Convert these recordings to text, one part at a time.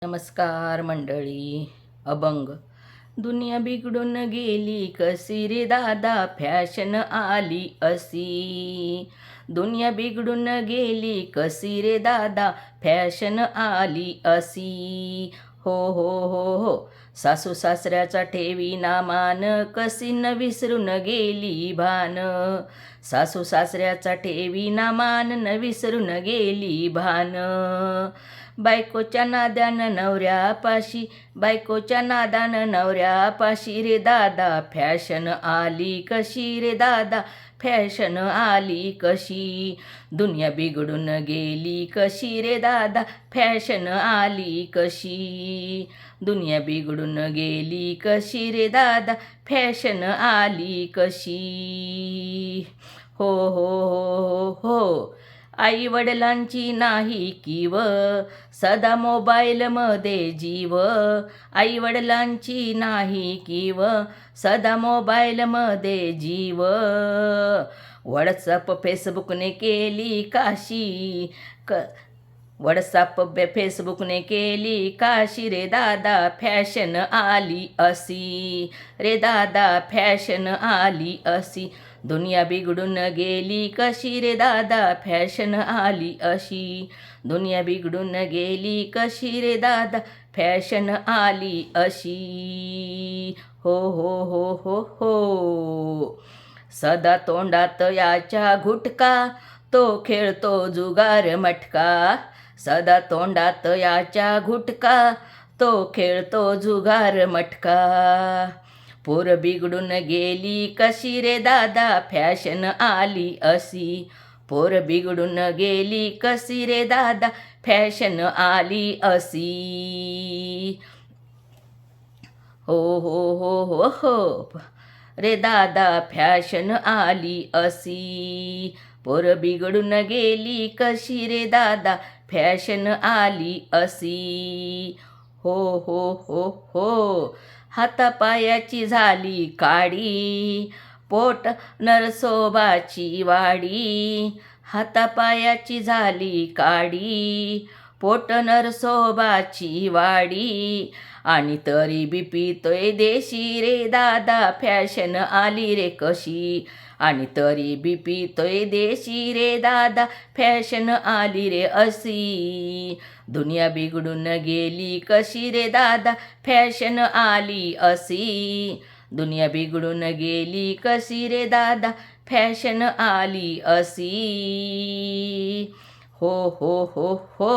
नमस्कार मंडळी. अभंग. दुनिया बिघडून गेली कशी रे दादा, फॅशन आली अशी. दुनिया बिघडून गेली कशी रे दादा, फॅशन आली अशी. हो हो हो हो. सासू सासऱ्याचा ठेवी ना मान, कशी न विसरून गेली भान. सासू सासऱ्याचा ठेवी ना मान, न विसरून गेली भान. बायकोच्या नादानं नवऱ्यापाशी, बायकोच्या नादानं नवऱ्यापाशी रे दादा, फॅशन आली कशी रे दादा, फॅशन आली कशी. दुनिया बिघडून गेली कशी रे दादा, फॅशन आली कशी. दुनिया बिघडून गेली कशी रे दादा, फॅशन आली कशी. हो हो हो हो. आई वडिलांची नाही किव, सदा मोबाईलमध्ये जीव. आई वडिलांची नाही किव, सदा मोबाईलमध्ये जीव. व्हॉट्सअप फेसबुकने केली काशी, व्हॉट्सअप फेसबुकने केली काशी रे दादा, फॅशन आली अशी. रे दादा, फॅशन आली अशी. दुनिया बिघडून गेली कशी रे दादा, फॅशन आली अशी. दुनिया बिघडून गेली कशी रे दादा, फॅशन आली अशी. हो हो हो हो हो. सदा तोंडात याच्या गुटखा, तो खेळतो जुगार मटका. सदा तोंडात याच्या गुटखा, तो खेळतो जुगार मटका. पोर बिघडून गेली कशी रे दादा, फॅशन आली अशी. पोर बिघडून गेली कशी रे दादा, फॅशन आली अशी. हो हो हो हो हो. रे दादा, फॅशन आली अशी. पोर बिघडून गेली कशी रे दादा, फॅशन आली अशी. हो हो हो हो. हातापायाची झाली काडी, पोट नरसोबाची वाडी. हातापायाची झाली काडी, पोट नरसोबाची वाडी. आणि तरी बी पितोय देशी रे दादा, फॅशन आली रे कशी. आणि तरी बी पितोय देशी रे दादा, फॅशन आली रे अशी. दुनिया बिघडून गेली कशी रे दादा, फॅशन आली अशी. दुनिया बिघडून गेली कशी रे दादा, फॅशन आली अशी. हो हो हो हो.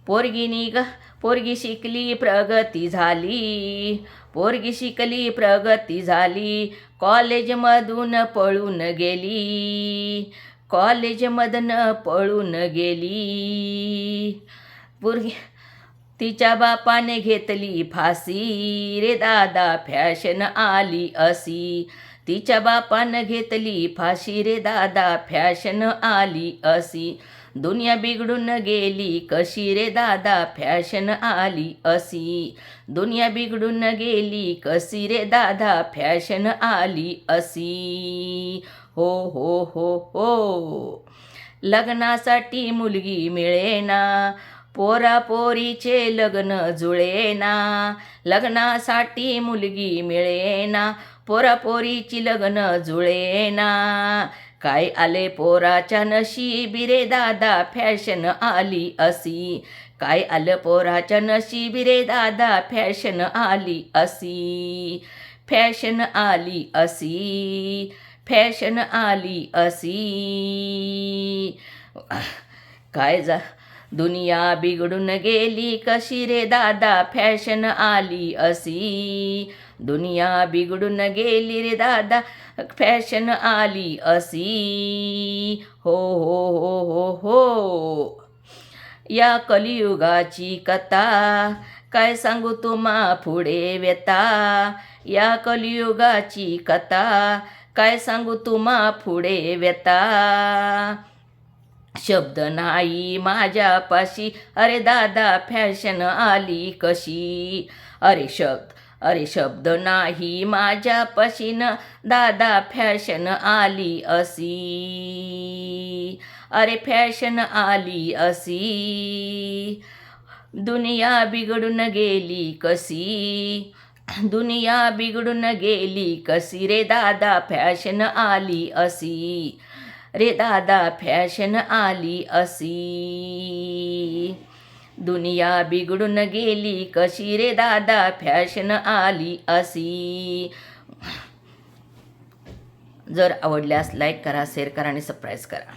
पोरगी शिकली प्रगती झाली. पोरगी शिकली प्रगती झाली. कॉलेजमधून पळून गेली. कॉलेजमधून पळून गेली. पोरगी तिच्या बापाने घेतली फाशी रे दादा, फॅशन आली अशी. तिच्या बापानं घेतली फाशी रे दादा, फॅशन आली अशी. दुनिया बिघडून गेली कशी रे दादा, फॅशन आली अशी. दुनिया बिघडून गेली कशी रे दादा, फॅशन आली अशी. हो हो हो हो. लग्नासाठी मुलगी मिळेना, पोरापोरीचे लग्न जुळेना. लग्नासाठी मुलगी मिळेना, पोरापोरीची लग्न जुळेना. काय आले पोराच्या नशिबी रे दादा, फॅशन आली अशी. काय आलं पोराच्या नशिबी रे दादा, फॅशन आली अशी. फॅशन आली अशी. फॅशन आली अशी. काय दुनिया बिघडून गेली कशी रे दादा, फॅशन आली अशी. दुनिया बिघडून गेली रे दादा, फॅशन आली अशी. हो हो हो हो हो. या कलियुगाची कथा, काय सांगू तुम्हा पुढे व्यथा. या कलियुगाची कथा, काय सांगू तुम्हा पुढे व्यथा. शब्द नाही माझ्यापाशी, अरे दादा, फॅशन आली कशी. अरे शब्द नाही माझ्यापाशी न दादा, फॅशन आली अशी. अरे फॅशन आली अशी. दुनिया बिघडून गेली कशी, दुनिया बिघडून गेली कशी रे दादा फॅशन आली अशी, रे दादा फॅशन आली अशी. दुनिया बिघडून गेली कशी रे दादा फॅशन आली अशी. जर आवडल्यास लाईक करा, शेअर करा आणि सबस्क्राईब करा.